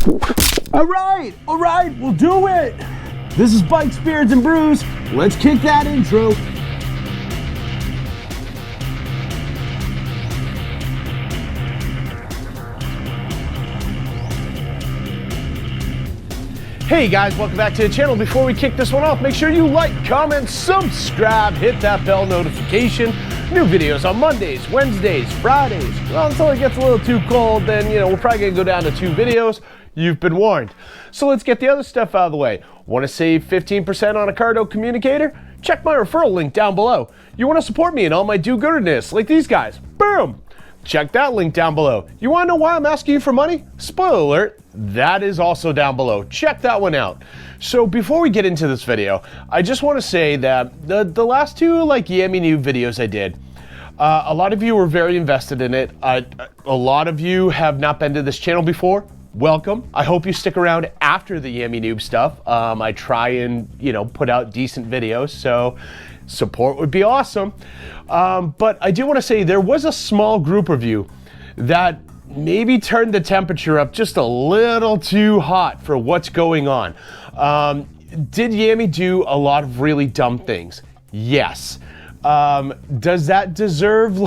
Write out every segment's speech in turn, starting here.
All right, we'll do it. This is Bikes, Beards, and Brews. Let's kick that intro. Hey guys, welcome back to the channel. Before we kick this one off, make sure you like, comment, subscribe, hit that bell notification. New videos on Mondays, Wednesdays, Fridays. Well, until it gets a little too cold, then we're probably gonna go down to 2 videos. You've been warned. So let's get the other stuff out of the way. Want to save 15% on a Cardo communicator? Check my referral link down below. You want to support me in all my do-gooderness, like these guys? Boom! Check that link down below. You want to know why I'm asking you for money? Spoiler alert, that is also down below. Check that one out. So before we get into this video, I just want to say that the last 2 YAMMIE NOOB videos I did, a lot of you were very invested in it. A lot of you have not been to this channel before. Welcome. I hope you stick around after the YAMMIE NOOB stuff. I try and put out decent videos, so support would be awesome. But I do want to say there was a small group of you that maybe turned the temperature up just a little too hot for what's going on. Did YAMMIE do a lot of really dumb things? Yes. Does that deserve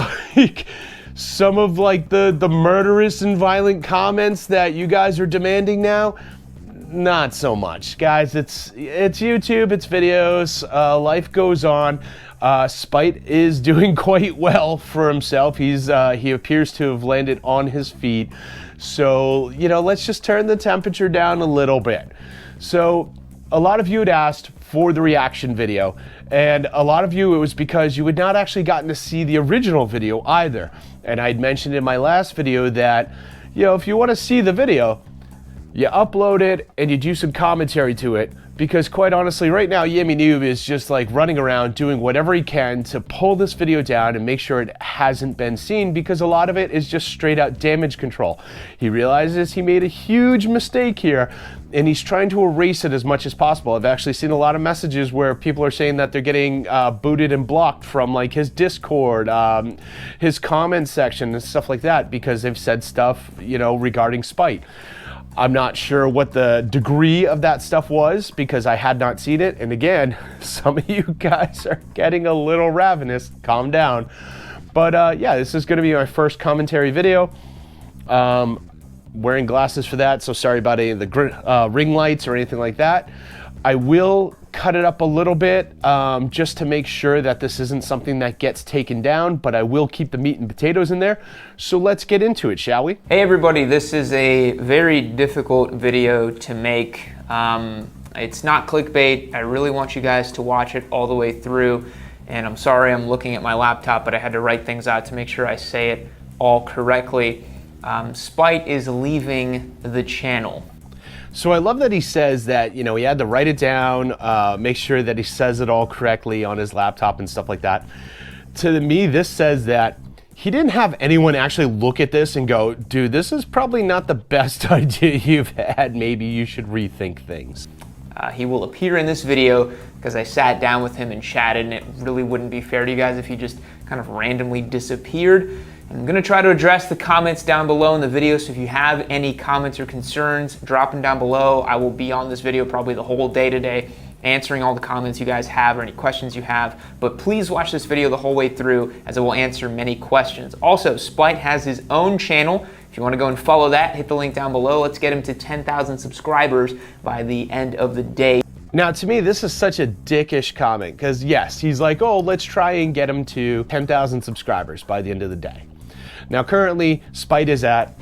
some of the murderous and violent comments that you guys are demanding now? Not so much, guys. It's YouTube, it's videos, life goes on. Spite is doing quite well for himself. He appears to have landed on his feet. So, let's just turn the temperature down a little bit. So, a lot of you had asked for the reaction video, and a lot of you, it was because you had not actually gotten to see the original video either. And I'd mentioned in my last video that, if you want to see the video, you upload it and you do some commentary to it, because quite honestly right now YAMMIE NOOB is just running around doing whatever he can to pull this video down and make sure it hasn't been seen, because a lot of it is just straight out damage control. He realizes he made a huge mistake here and he's trying to erase it as much as possible. I've actually seen a lot of messages where people are saying that they're getting booted and blocked from his Discord, his comment section and stuff like that, because they've said stuff regarding Spite. I'm not sure what the degree of that stuff was because I had not seen it. And again, some of you guys are getting a little ravenous. Calm down. But yeah, this is going to be my first commentary video. Wearing glasses for that, so sorry about any of the ring lights or anything like that. I will cut it up a little bit just to make sure that this isn't something that gets taken down, but I will keep the meat and potatoes in there. So let's get into it, shall we? Hey everybody, this is a very difficult video to make. It's not clickbait. I really want you guys to watch it all the way through. And I'm sorry I'm looking at my laptop, but I had to write things out to make sure I say it all correctly. Spite is leaving the channel. So I love that he says that, he had to write it down, make sure that he says it all correctly on his laptop and stuff like that. To me, this says that he didn't have anyone actually look at this and go, dude, this is probably not the best idea you've had. Maybe you should rethink things. He will appear in this video because I sat down with him and chatted, and it really wouldn't be fair to you guys if he just kind of randomly disappeared. I'm going to try to address the comments down below in the video, so if you have any comments or concerns, drop them down below. I will be on this video probably the whole day today, answering all the comments you guys have or any questions you have. But please watch this video the whole way through, as I will answer many questions. Also, Spite has his own channel. If you want to go and follow that, hit the link down below. Let's get him to 10,000 subscribers by the end of the day. Now, to me, this is such a dickish comment, because yes, he's like, oh, let's try and get him to 10,000 subscribers by the end of the day. Now, currently, Spite is at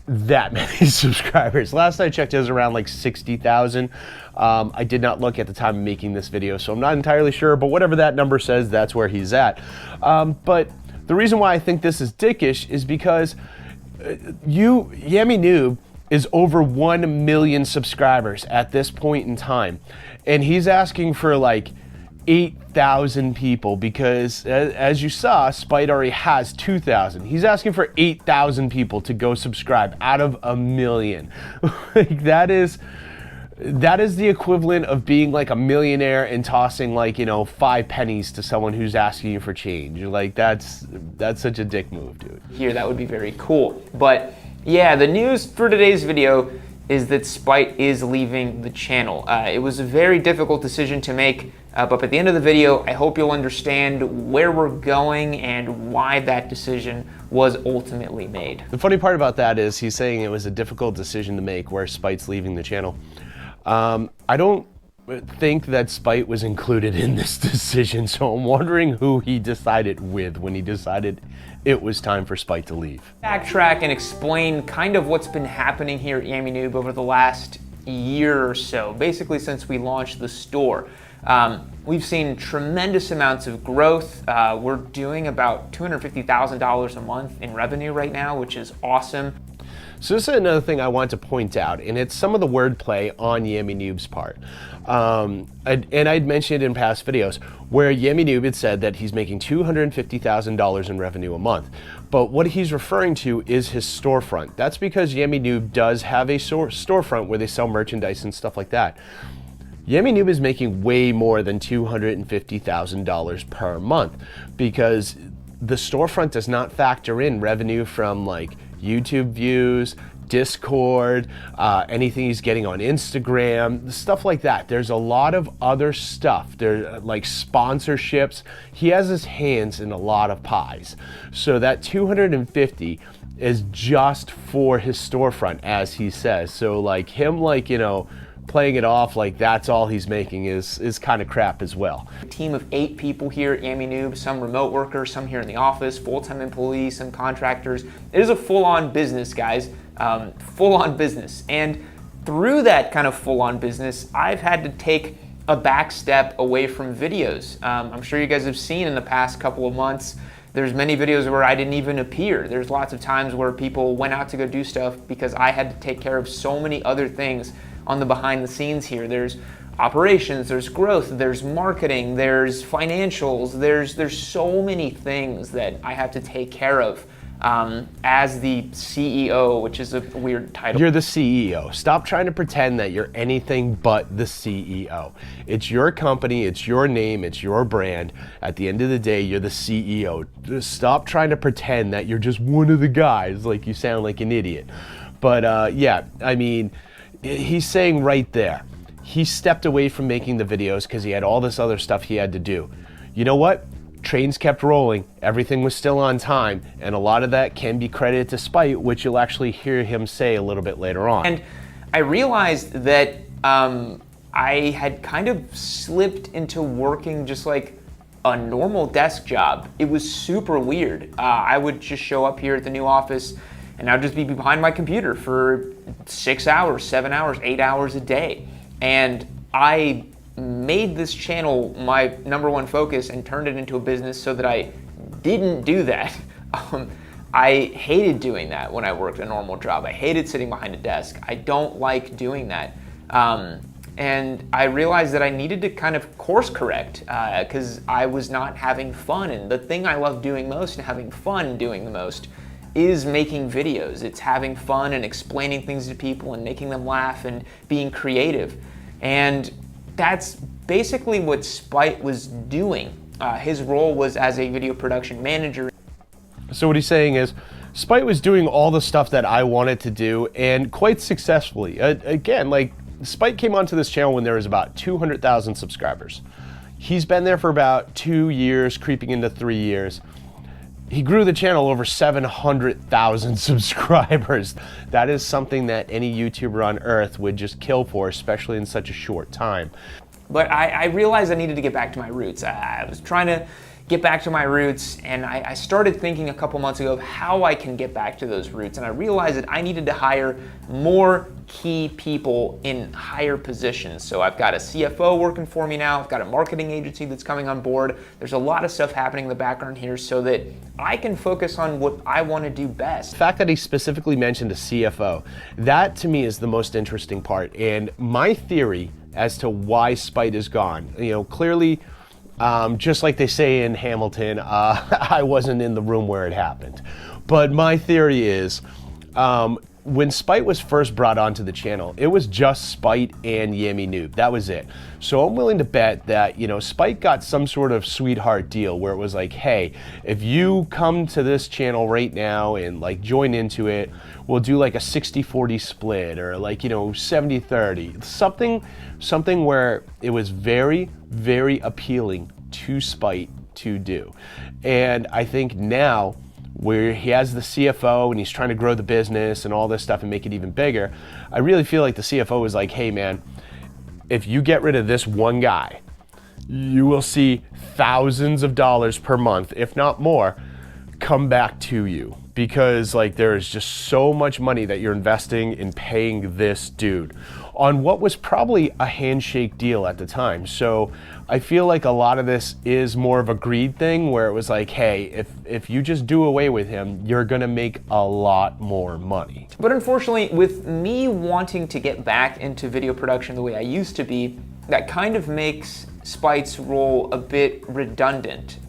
that many subscribers. Last I checked, it was around 60,000. I did not look at the time of making this video, so I'm not entirely sure, but whatever that number says, that's where he's at. But the reason why I think this is dickish is because YAMMIE NOOB is over 1 million subscribers at this point in time. And he's asking for 8,000 people, because as you saw, Spite already has 2,000. He's asking for 8,000 people to go subscribe out of 1 million. That is the equivalent of being a millionaire and tossing 5 pennies to someone who's asking you for change. That's such a dick move, dude. Here, that would be very cool. But yeah, the news for today's video is that Spite is leaving the channel. It was a very difficult decision to make, but at the end of the video, I hope you'll understand where we're going and why that decision was ultimately made. The funny part about that is he's saying it was a difficult decision to make where Spite's leaving the channel. I don't think that Spite was included in this decision, so I'm wondering who he decided with when he decided it was time for Spite to leave. Backtrack and explain kind of what's been happening here at YAMMIE NOOB over the last year or so, basically since we launched the store. We've seen tremendous amounts of growth. We're doing about $250,000 a month in revenue right now, which is awesome. So this is another thing I want to point out, and it's some of the wordplay on YAMMIE NOOB's part. And I'd mentioned in past videos where YAMMIE NOOB had said that he's making $250,000 in revenue a month. But what he's referring to is his storefront. That's because YAMMIE NOOB does have a storefront where they sell merchandise and stuff like that. YAMMIE NOOB is making way more than $250,000 per month because the storefront does not factor in revenue from like YouTube views, Discord, anything he's getting on Instagram, stuff like that. There's a lot of other stuff. There's like sponsorships. He has his hands in a lot of pies. So that 250 is just for his storefront, as he says. So like him, like, you know, playing it off like that's all he's making is kind of crap as well. A team of 8 people here at YAMMIE NOOB, some remote workers, some here in the office, full-time employees, some contractors. It is a full-on business, guys, full-on business. And through that kind of full-on business, I've had to take a back step away from videos. I'm sure you guys have seen in the past couple of months, there's many videos where I didn't even appear. There's lots of times where people went out to go do stuff because I had to take care of so many other things on the behind the scenes here. There's operations, there's growth, there's marketing, there's financials, there's so many things that I have to take care of as the CEO, which is a weird title. You're the CEO. Stop trying to pretend that you're anything but the CEO. It's your company, it's your name, it's your brand. At the end of the day, you're the CEO. Just stop trying to pretend that you're just one of the guys, like you sound like an idiot. But yeah, I mean, he's saying right there, he stepped away from making the videos because he had all this other stuff he had to do. You know what? Trains kept rolling, everything was still on time, and a lot of that can be credited to Spite, which you'll actually hear him say a little bit later on. And I realized that I had kind of slipped into working just like a normal desk job. It was super weird. I would just show up here at the new office and I'd just be behind my computer for 6 hours, 7 hours, 8 hours a day. And I made this channel my #1 focus and turned it into a business so that I didn't do that. I hated doing that when I worked a normal job. I hated sitting behind a desk. I don't like doing that. And I realized that I needed to kind of course correct because I was not having fun. And the thing I love doing most and having fun doing the most is making videos. It's having fun and explaining things to people and making them laugh and being creative. And that's basically what Spite was doing. His role was as a video production manager. So what he's saying is, Spite was doing all the stuff that I wanted to do, and quite successfully. Again, like, Spite came onto this channel when there was about 200,000 subscribers. He's been there for about 2 years, creeping into 3 years. He grew the channel over 700,000 subscribers. That is something that any YouTuber on earth would just kill for, especially in such a short time. But I realized I needed to get back to my roots. I was trying to get back to my roots, and I started thinking a couple months ago of how I can get back to those roots. And I realized that I needed to hire more key people in higher positions. So I've got a CFO working for me now. I've got a marketing agency that's coming on board. There's a lot of stuff happening in the background here so that I can focus on what I want to do best. The fact that he specifically mentioned a CFO, that to me is the most interesting part. And my theory as to why Spite is gone, you know, clearly, just like they say in Hamilton, I wasn't in the room where it happened. But my theory is, when Spite was first brought onto the channel, it was just Spite and YAMMIE Noob. That was it. So I'm willing to bet that, you know, Spite got some sort of sweetheart deal where it was like, hey, if you come to this channel right now and like join into it, we'll do like a 60-40 split, or like, you know, 70-30, something where it was very, very appealing to Spite to do. And I think now, where he has the CFO and he's trying to grow the business and all this stuff and make it even bigger, I really feel like the CFO is like, hey man, if you get rid of this one guy, you will see thousands of dollars per month, if not more, come back to you. Because like there is just so much money that you're investing in paying this dude on what was probably a handshake deal at the time. So I feel like a lot of this is more of a greed thing where it was like, hey, if you just do away with him, you're gonna make a lot more money. But unfortunately, with me wanting to get back into video production the way I used to be, that kind of makes Spite's role a bit redundant.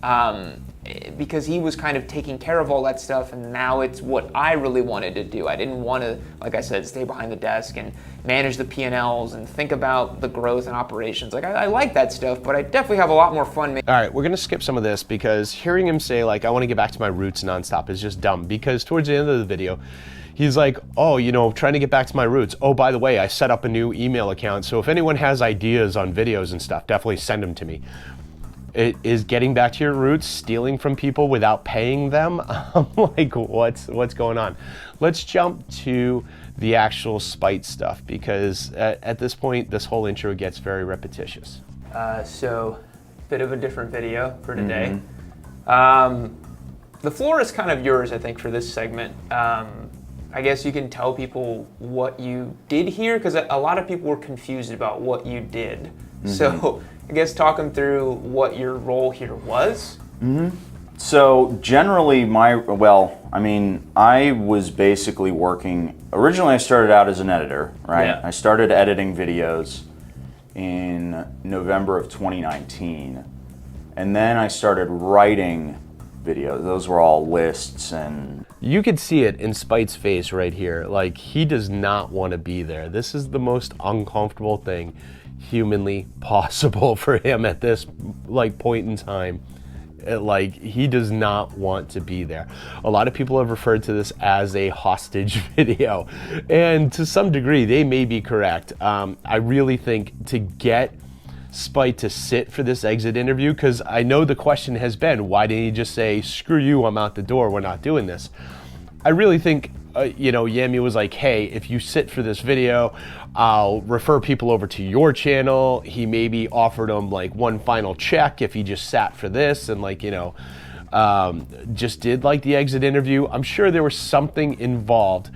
Because he was kind of taking care of all that stuff, and now it's what I really wanted to do. I didn't want to, like I said, stay behind the desk and manage the P&Ls and think about the growth and operations. Like I like that stuff, but I definitely have a lot more fun. All right, we're gonna skip some of this because hearing him say like, I want to get back to my roots nonstop is just dumb, because towards the end of the video, he's like, oh, you know, trying to get back to my roots. Oh, by the way, I set up a new email account. So if anyone has ideas on videos and stuff, definitely send them to me. It is getting back to your roots, stealing from people without paying them. I'm like, what's going on? Let's jump to the actual Spite stuff, because at this point, this whole intro gets very repetitious. So, bit of a different video for today. The floor is kind of yours, I think, for this segment. I guess you can tell people what you did here, because a lot of people were confused about what you did. So I guess talk them through what your role here was. So generally I was basically working, originally I started out as an editor, right? Yeah. I started editing videos in November of 2019. And then I started writing videos. Those were all lists, and you could see it in Spite's face right here. Like, he does not want to be there. This is the most uncomfortable thing humanly possible for him at this like point in time. Like, he does not want to be there. A lot of people have referred to this as a hostage video, and to some degree they may be correct. I really think to get Spite to sit for this exit interview, because I know the question has been, why didn't he just say, screw you, I'm out the door, we're not doing this? I really think you know, YAMMIE was like, hey, if you sit for this video, I'll refer people over to your channel. He maybe offered him like one final check if he just sat for this, and like, you know, just did like the exit interview. I'm sure there was something involved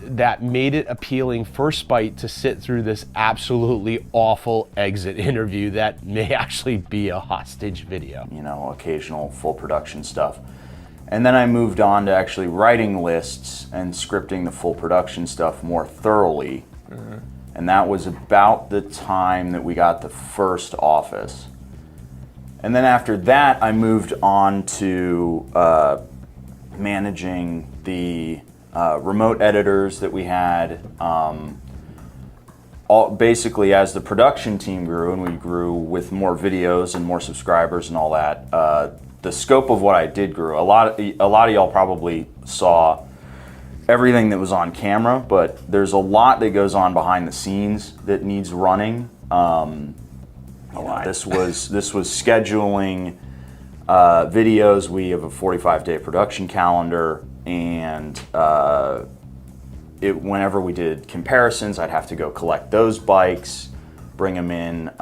that made it appealing for Spite to sit through this absolutely awful exit interview that may actually be a hostage video. You know, occasional full production stuff. And then I moved on to actually writing lists and scripting the full production stuff more thoroughly. And that was about the time that we got the first office. And then after that, I moved on to managing the remote editors that we had. Basically, as the production team grew and we grew with more videos and more subscribers and all that, the scope of what I did grew. A lot of y'all probably saw everything that was on camera, but there's a lot that goes on behind the scenes that needs running. This was scheduling videos. We have a 45-day production calendar, and whenever we did comparisons, I'd have to go collect those bikes, bring them in.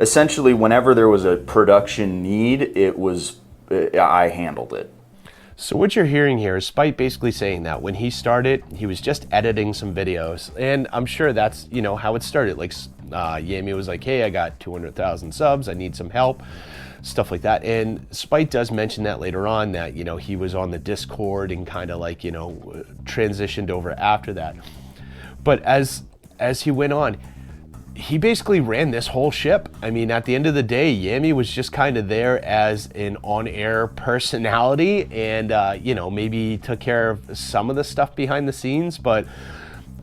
Essentially, whenever there was a production need, I handled it. So what you're hearing here is Spite basically saying that when he started, he was just editing some videos, and I'm sure that's, you know, how it started. Like, YAMMIE was like, hey, I got 200,000 subs, I need some help, stuff like that. And Spite does mention that later on, that, you know, he was on the Discord and kind of like, you know, transitioned over after that. But as he went on, he basically ran this whole ship. I mean, at the end of the day, Yammie was just kind of there as an on-air personality, and you know, maybe took care of some of the stuff behind the scenes. But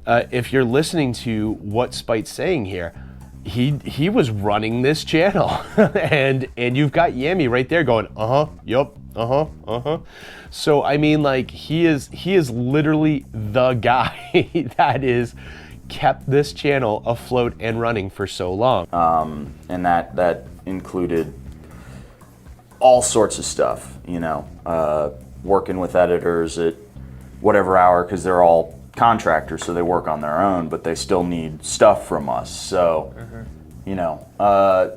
if you're listening to what Spite's saying here, he was running this channel, and you've got Yammie right there going, yep, So I mean, like, he is literally the guy that is kept this channel afloat and running for so long. And that included all sorts of stuff, you know, working with editors at whatever hour, because they're all contractors, so they work on their own, but they still need stuff from us. So, you know,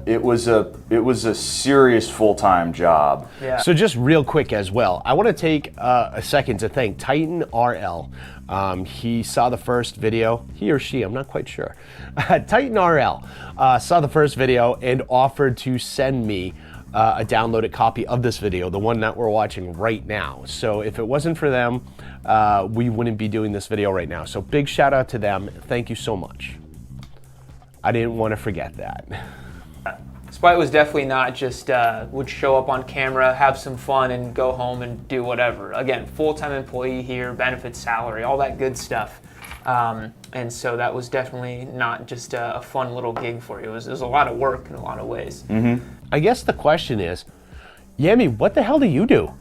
it was a serious full-time job. Yeah. So just real quick as well, I want to take a second to thank Titan RL. He saw the first video, he or she, I'm not quite sure. Titan RL saw the first video and offered to send me a downloaded copy of this video, the one that we're watching right now. So if it wasn't for them, we wouldn't be doing this video right now. So big shout out to them. Thank you so much. I didn't want to forget that. Spite was definitely not just would show up on camera, have some fun, and go home and do whatever. Again, full-time employee here, benefits, salary, all that good stuff. And so that was definitely not just a fun little gig for you. It was a lot of work in a lot of ways. I guess the question is, Yammie, what the hell do you do?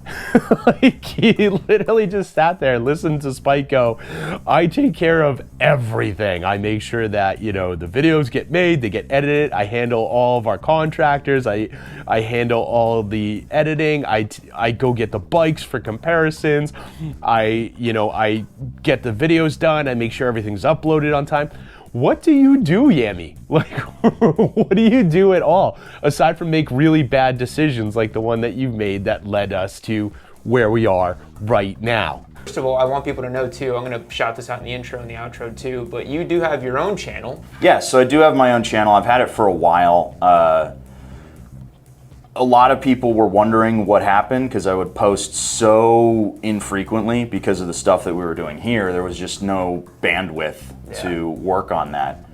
Like, he literally just sat there and listened to Spite go, I take care of everything. I make sure that, you know, the videos get made, they get edited. I handle all of our contractors. I handle all of the editing. I go get the bikes for comparisons. I get the videos done. I make sure everything's uploaded on time. What do you do, Yammie? Like, what do you do at all, aside from make really bad decisions like the one that you've made that led us to where we are right now? First of all, I want people to know too, I'm going to shout this out in the intro and the outro too, but you do have your own channel. Yeah, so I do have my own channel. I've had it for a while. A lot of people were wondering what happened because I would post so infrequently because of the stuff that we were doing here. There was just no bandwidth to work on that.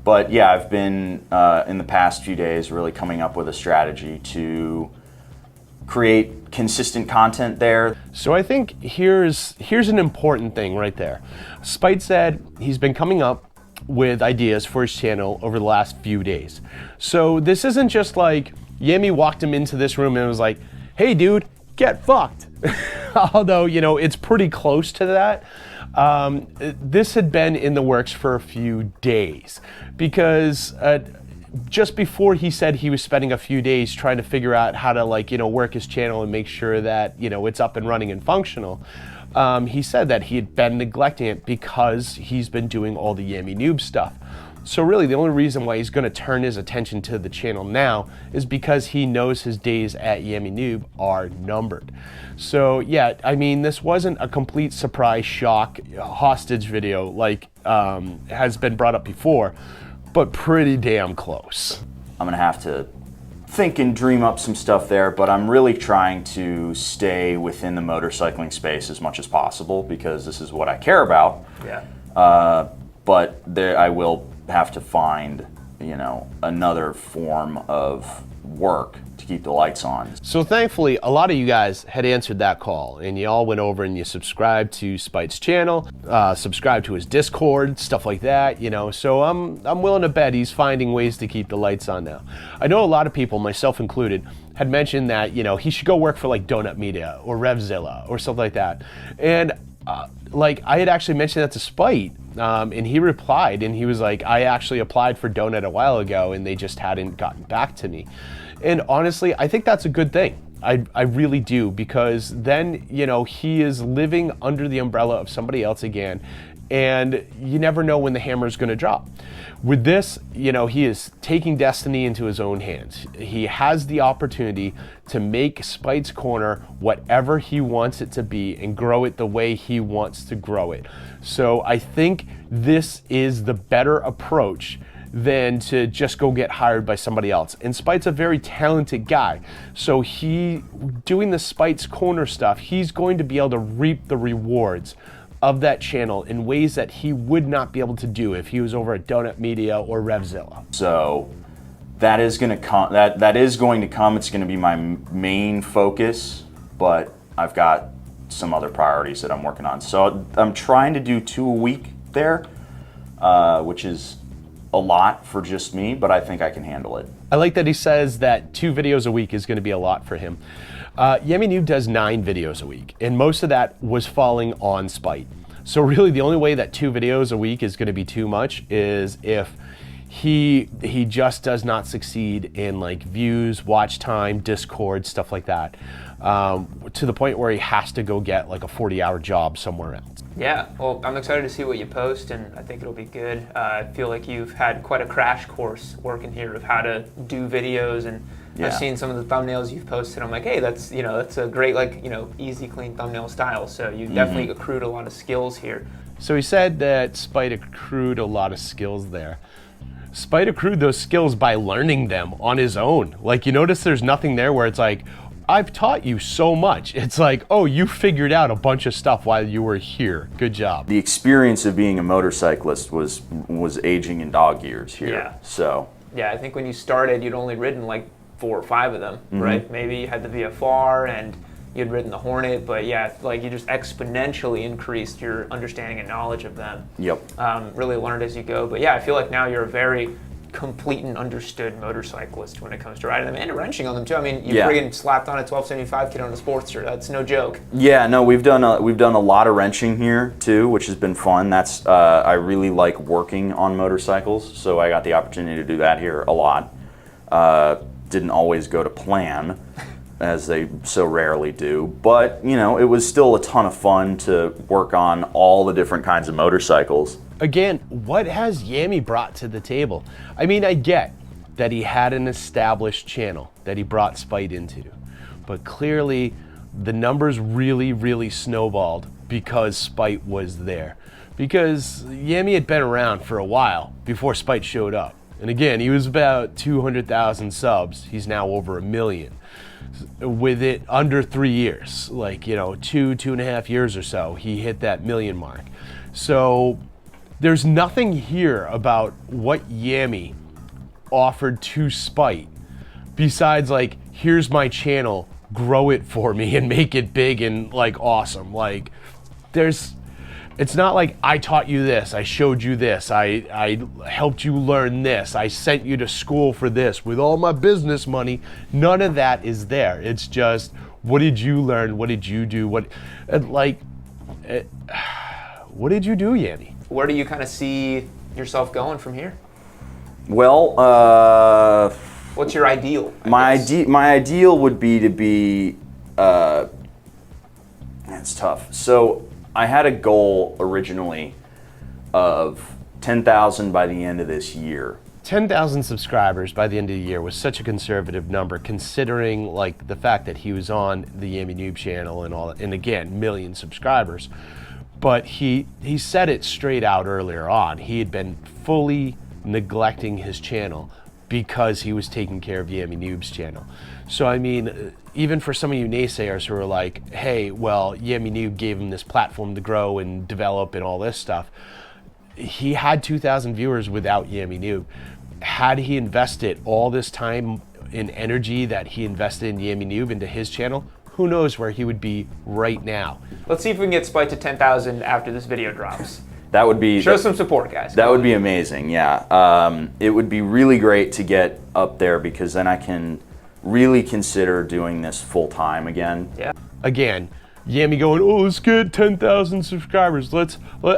But yeah, I've been in the past few days really coming up with a strategy to create consistent content there. So I think here's an important thing right there. Spite said he's been coming up with ideas for his channel over the last few days. So this isn't just like Yammie walked him into this room and was like, hey dude, get fucked. Although, you know, it's pretty close to that. This had been in the works for a few days because just before he said he was spending a few days trying to figure out how to, like, you know, work his channel and make sure that, you know, it's up and running and functional, he said that he had been neglecting it because he's been doing all the YAMMIE Noob stuff. So really the only reason why he's going to turn his attention to the channel now is because he knows his days at YAMMIE Noob are numbered. So yeah, I mean, this wasn't a complete surprise shock hostage video like has been brought up before, but pretty damn close. I'm gonna have to think and dream up some stuff there, but I'm really trying to stay within the motorcycling space as much as possible because this is what I care about. Yeah. But there, I will have to find, you know, another form of work to keep the lights on. So thankfully, a lot of you guys had answered that call and you all went over and you subscribed to Spite's channel, subscribed to his Discord, stuff like that, you know. So I'm willing to bet he's finding ways to keep the lights on now. I know a lot of people, myself included, had mentioned that, you know, he should go work for like Donut Media or Revzilla or something like that. And like I had actually mentioned that to Spite, and he replied and he was like, I actually applied for Donut a while ago and they just hadn't gotten back to me. And honestly, I think that's a good thing. I really do, because then, you know, he is living under the umbrella of somebody else again, and you never know when the hammer is going to drop. With this, you know, he is taking destiny into his own hands. He has the opportunity to make Spite's Corner whatever he wants it to be and grow it the way he wants to grow it. So I think this is the better approach than to just go get hired by somebody else. And Spite's a very talented guy. So he, doing the Spite's Corner stuff, he's going to be able to reap the rewards of that channel in ways that he would not be able to do if he was over at Donut Media or Revzilla. So that is going to come. That is going to come. It's going to be my main focus, but I've got some other priorities that I'm working on. So I'm trying to do 2 a week there, which is a lot for just me, but I think I can handle it. I like that he says that 2 videos a week is going to be a lot for him. YAMMIE NOOB does 9 videos a week, and most of that was falling on Spite. So really the only way that 2 videos a week is going to be too much is if he just does not succeed in like views, watch time, Discord, stuff like that, to the point where he has to go get like a 40-hour job somewhere else. Yeah, well, I'm excited to see what you post, and I think it'll be good. I feel like you've had quite a crash course working here of how to do videos, and I've seen some of the thumbnails you've posted. I'm like, hey, that's a great, like, easy, clean thumbnail style. So you definitely accrued a lot of skills here. So he said that Spite accrued a lot of skills there. Spite accrued those skills by learning them on his own. Like, you notice there's nothing there where it's like, I've taught you so much. It's like, oh, you figured out a bunch of stuff while you were here. Good job. The experience of being a motorcyclist was aging in dog years here. Yeah. So yeah, I think when you started, you'd only ridden like 4 or 5 of them, right? Maybe you had the VFR and you'd ridden the Hornet, but yeah, like you just exponentially increased your understanding and knowledge of them. Yep. Really learned as you go. But yeah, I feel like now you're a very complete and understood motorcyclist when it comes to riding them and wrenching on them too. I mean, you friggin' slapped on a 1275 kit on a Sportster. That's no joke. Yeah, no, we've done a lot of wrenching here too, which has been fun. That's I really like working on motorcycles, so I got the opportunity to do that here a lot. Didn't always go to plan, as they so rarely do, but it was still a ton of fun to work on all the different kinds of motorcycles. Again, what has YAMMIE brought to the table? I mean, I get that he had an established channel that he brought Spite into, but clearly the numbers really snowballed because Spite was there. Because YAMMIE had been around for a while before Spite showed up. And again, he was about 200,000 subs. He's now over 1 million. With it under 3 years, like, 2.5 years or so, he hit that 1 million mark. So there's nothing here about what YAMMIE offered to Spite besides like, here's my channel, grow it for me and make it big and like awesome. Like it's not like I taught you this, I showed you this, I helped you learn this, I sent you to school for this with all my business money. None of that is there. It's just, what did you learn? What did you do? What did you do, YAMMIE? Where do you kind of see yourself going from here? Well, what's your ideal? My ideal would be to be. That's tough. So I had a goal originally of 10,000 by the end of this year. 10,000 subscribers by the end of the year was such a conservative number, considering like the fact that he was on the YAMMIE NOOB channel and all that, and again, 1 million subscribers. But he said it straight out earlier on. He had been fully neglecting his channel because he was taking care of YAMMIE NOOB's channel. So I mean, even for some of you naysayers who are like, hey, well, YAMMIE NOOB gave him this platform to grow and develop and all this stuff. He had 2,000 viewers without YAMMIE NOOB. Had he invested all this time and energy that he invested in YAMMIE NOOB into his channel, who knows where he would be right now. Let's see if we can get Spite to 10,000 after this video drops. That would be... Show some support, guys. That would be amazing, yeah. It would be really great to get up there because then I can really consider doing this full time again. Yeah. Again, YAMMIE going, oh, let's get 10,000 subscribers. Let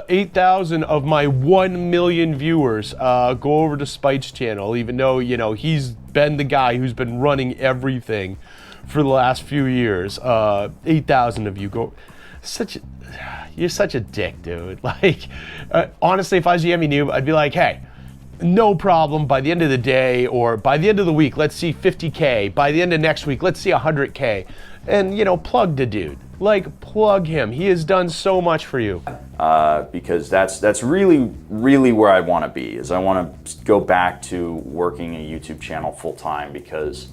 8,000 of my 1 million viewers go over to Spite's channel, even though, he's been the guy who's been running everything for the last few years. 8,000 of you go. You're such a dick, dude. Like, honestly, if I was YAMMIE NOOB, I'd be like, hey, no problem. By the end of the day or by the end of the week, let's see 50K. By the end of next week, let's see 100K. And, plug the dude. Like, plug him. He has done so much for you. Because that's really where I want to be. Is I want to go back to working a YouTube channel full time because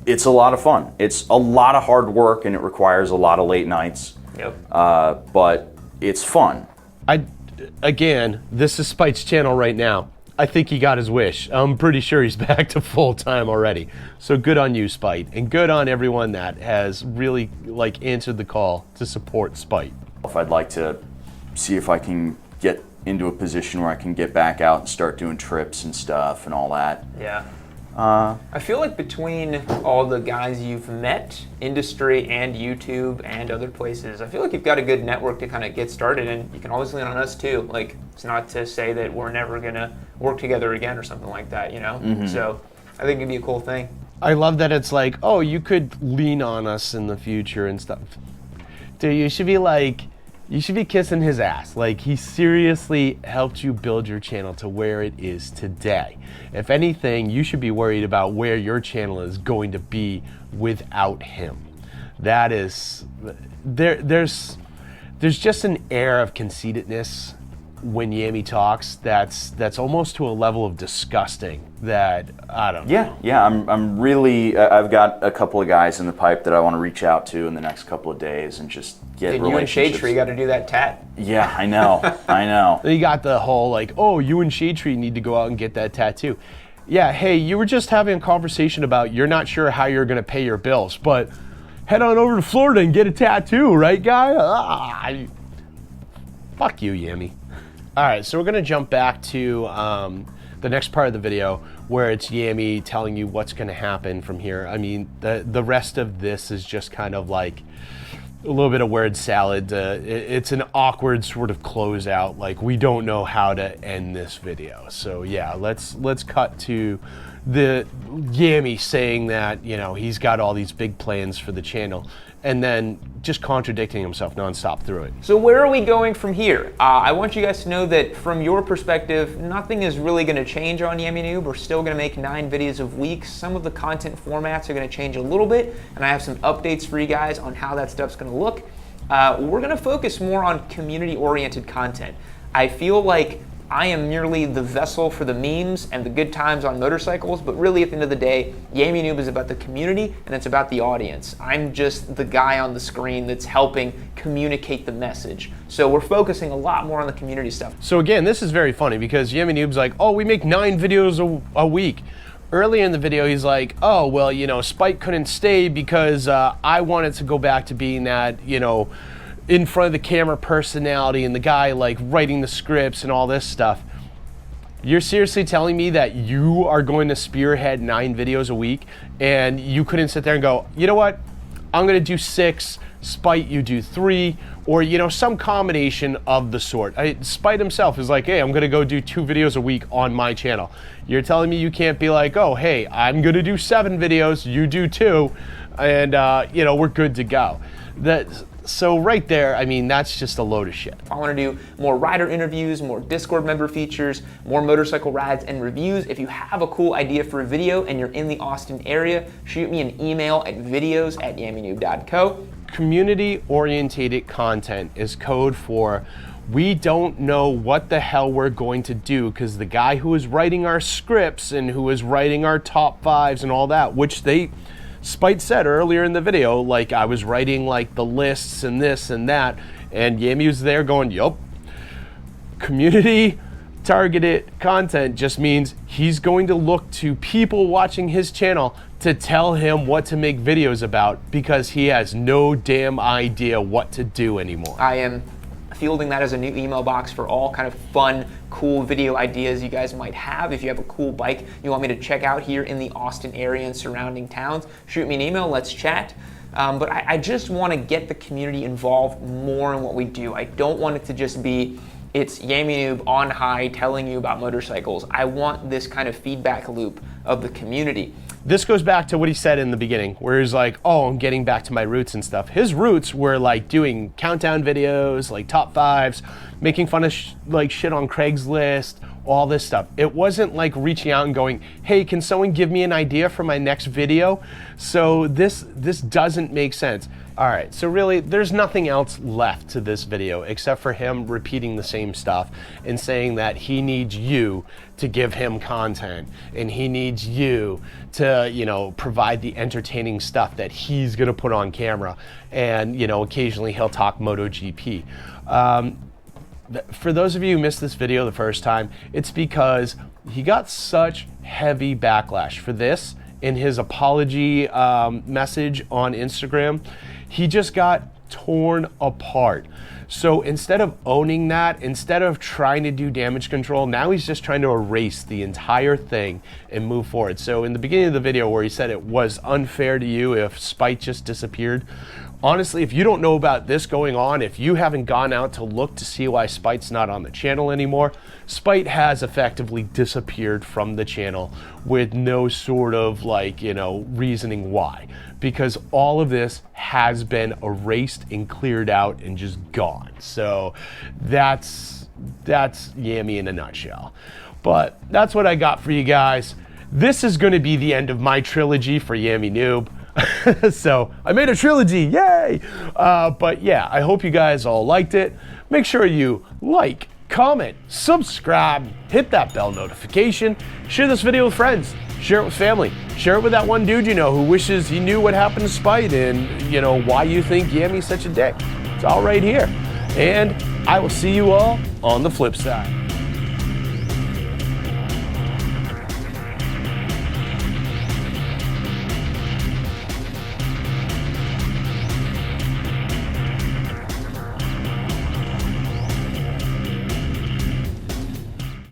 it's a lot of fun. It's a lot of hard work and it requires a lot of late nights. Yep. But it's fun. Again, this is Spite's channel right now. I think he got his wish. I'm pretty sure he's back to full time already. So good on you, Spite, and good on everyone that has really like answered the call to support Spite. If I'd like to see if I can get into a position where I can get back out and start doing trips and stuff and all that. Yeah. I feel like between all the guys you've met, industry and YouTube and other places, I feel like you've got a good network to kind of get started, and you can always lean on us too. Like, it's not to say that we're never gonna work together again or something like that, you know? So I think it'd be a cool thing. I love that it's like, oh, you could lean on us in the future and stuff. Dude, you should be kissing his ass. Like, he seriously helped you build your channel to where it is today. If anything, you should be worried about where your channel is going to be without him. That is, there's just an air of conceitedness when Yammie talks that's almost to a level of disgusting that I don't know. Yeah, I'm really, I've got a couple of guys in the pipe that I want to reach out to in the next couple of days and just get And you and Shade Tree got to do that tat. Yeah, I know, I know. You got the whole like, oh, you and Shade Tree need to go out and get that tattoo. Yeah, hey, you were just having a conversation about you're not sure how you're gonna pay your bills, but head on over to Florida and get a tattoo, right, guy? Fuck you, Yammie. All right, so we're gonna jump back to the next part of the video where it's Yammie telling you what's gonna happen from here. I mean, the rest of this is just kind of like a little bit of word salad. It's an awkward sort of closeout. Like, we don't know how to end this video. So yeah, let's cut to the Yammie saying that, you know, he's got all these big plans for the channel, and then just contradicting himself nonstop through it. So where are we going from here? I want you guys to know that from your perspective, nothing is really going to change on Yammie Noob. We're still going to make 9 videos a week. Some of the content formats are going to change a little bit, and I have some updates for you guys on how that stuff's going to look. We're going to focus more on community-oriented content. I feel like I am merely the vessel for the memes and the good times on motorcycles, but really at the end of the day, Yammie Noob is about the community and it's about the audience. I'm just the guy on the screen that's helping communicate the message. So we're focusing a lot more on the community stuff. So again, this is very funny because Yammie Noob's like, oh, we make 9 videos a week. Earlier in the video, he's like, oh, well, you know, Spike couldn't stay because I wanted to go back to being that, you know, in front of the camera personality and the guy like writing the scripts and all this stuff. You're seriously telling me that you are going to spearhead 9 videos a week and you couldn't sit there and go, you know what, I'm gonna do 6, Spite, you do 3, or, you know, some combination of the sort. Spite himself is like, hey, I'm gonna go do 2 videos a week on my channel. You're telling me you can't be like, oh, hey, I'm gonna do 7 videos, you do 2, and you know, we're good to go. So right there, I mean, that's just a load of shit. I want to do more rider interviews, more Discord member features, more motorcycle rides and reviews. If you have a cool idea for a video and you're in the Austin area, shoot me an email at videos@yammienoob.co. Community-orientated content is code for we don't know what the hell we're going to do because the guy who is writing our scripts and who is writing our top 5s and all that, which Spite said earlier in the video, like I was writing like the lists and this and that, and Yammie was there going, yup. Community targeted content just means he's going to look to people watching his channel to tell him what to make videos about because he has no damn idea what to do anymore. I am fielding that as a new email box for all kind of fun, cool video ideas you guys might have. If you have a cool bike you want me to check out here in the Austin area and surrounding towns, shoot me an email, let's chat. But I just want to get the community involved more in what we do. I don't want it to just be, it's Yammie Noob on high telling you about motorcycles. I want this kind of feedback loop of the community. This goes back to what he said in the beginning, where he's like, oh, I'm getting back to my roots and stuff. His roots were like doing countdown videos, like top 5s, making fun of like shit on Craigslist, all this stuff. It wasn't like reaching out and going, hey, can someone give me an idea for my next video? So this doesn't make sense. All right, so really there's nothing else left to this video except for him repeating the same stuff and saying that he needs you to give him content and he needs you to, you know, provide the entertaining stuff that he's gonna put on camera. And, you know, occasionally he'll talk MotoGP. For those of you who missed this video the first time, it's because he got such heavy backlash for this in his apology message on Instagram. He just got torn apart. So instead of owning that, instead of trying to do damage control, now he's just trying to erase the entire thing and move forward. So in the beginning of the video where he said it was unfair to you if Spite just disappeared, honestly, if you don't know about this going on, if you haven't gone out to look to see why Spite's not on the channel anymore, Spite has effectively disappeared from the channel with no sort of like, you know, reasoning why. Because all of this has been erased and cleared out and just gone. So that's YAMMIE in a nutshell. But that's what I got for you guys. This is going to be the end of my trilogy for YAMMIE Noob. So I made a trilogy, yay! But yeah, I hope you guys all liked it. Make sure you like, comment, subscribe, hit that bell notification, share this video with friends, share it with family, share it with that one dude you know who wishes he knew what happened to Spite and, you know, why you think YAMMIE's such a dick. It's all right here. And I will see you all on the flip side.